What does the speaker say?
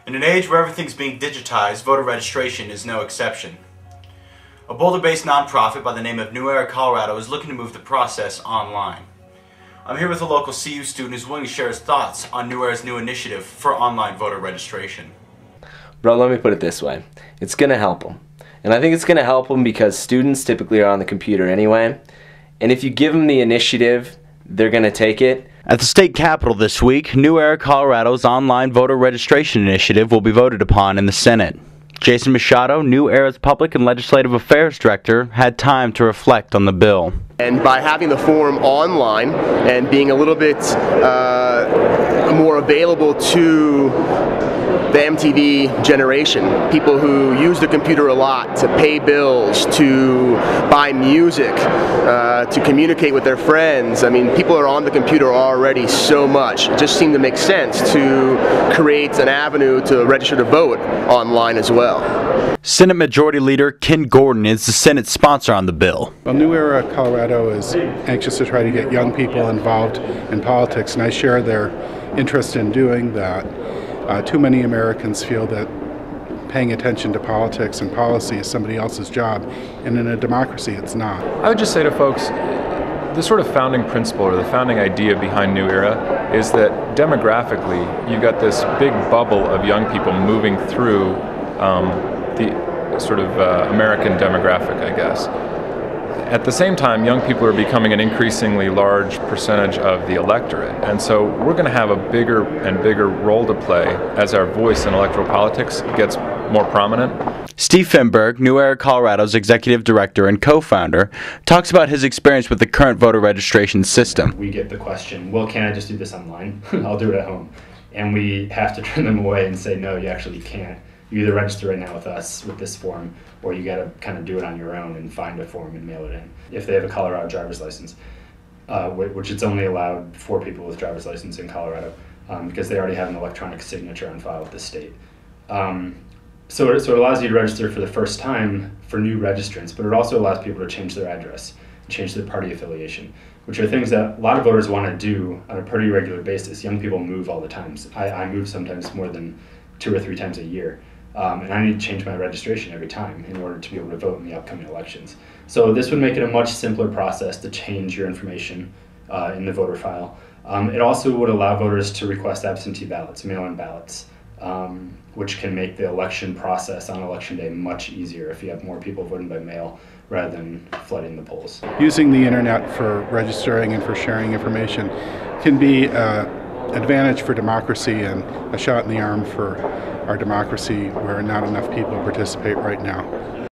In an age where everything's being digitized, voter registration is no exception. A Boulder-based nonprofit by the name of New Era, Colorado is looking to move the process online. I'm here with a local CU student who's willing to share his thoughts on New Era's new initiative for online voter registration. Bro, let me put it this way. It's going to help them. And I think it's going to help them because students typically are on the computer anyway. And if you give them the initiative, they're going to take it. At the state capitol this week, New Era, Colorado's online voter registration initiative will be voted upon in the Senate. Jason Machado, New Era's Public and Legislative Affairs Director, had time to reflect on the bill. And by having the form online and being a little bit more available to the MTV generation, people who use the computer a lot to pay bills, to buy music, to communicate with their friends. I mean, people are on the computer already so much. It just seemed to make sense to create an avenue to register to vote online as well. Senate Majority Leader Ken Gordon is the Senate sponsor on the bill. Well, New Era Colorado is anxious to try to get young people involved in politics, and I share their interest in doing that. Too many Americans feel that paying attention to politics and policy is somebody else's job, and in a democracy it's not. I would just say to folks, the sort of founding principle or the founding idea behind New Era is that demographically you've got this big bubble of young people moving through the sort of American demographic, I guess. At the same time, young people are becoming an increasingly large percentage of the electorate, and so we're going to have a bigger and bigger role to play as our voice in electoral politics gets more prominent. Steve Finberg, New Era Colorado's Executive Director and co-founder, talks about his experience with the current voter registration system. We get the question, well, can I just do this online? I'll do it at home. And we have to turn them away and say, no, you actually can't. You either register right now with us with this form, or you got to kind of do it on your own and find a form and mail it in. If they have a Colorado driver's license, which it's only allowed for people with driver's license in Colorado, because they already have an electronic signature on file with the state. So it allows you to register for the first time for new registrants, but it also allows people to change their address, change their party affiliation, which are things that a lot of voters want to do on a pretty regular basis. Young people move all the time. I move sometimes more than 2 or 3 times a year. And I need to change my registration every time in order to be able to vote in the upcoming elections. So this would make it a much simpler process to change your information in the voter file. It also would allow voters to request absentee ballots, mail-in ballots, which can make the election process on election day much easier if you have more people voting by mail rather than flooding the polls. Using the internet for registering and for sharing information can be an advantage for democracy and a shot in the arm for our democracy where not enough people participate right now.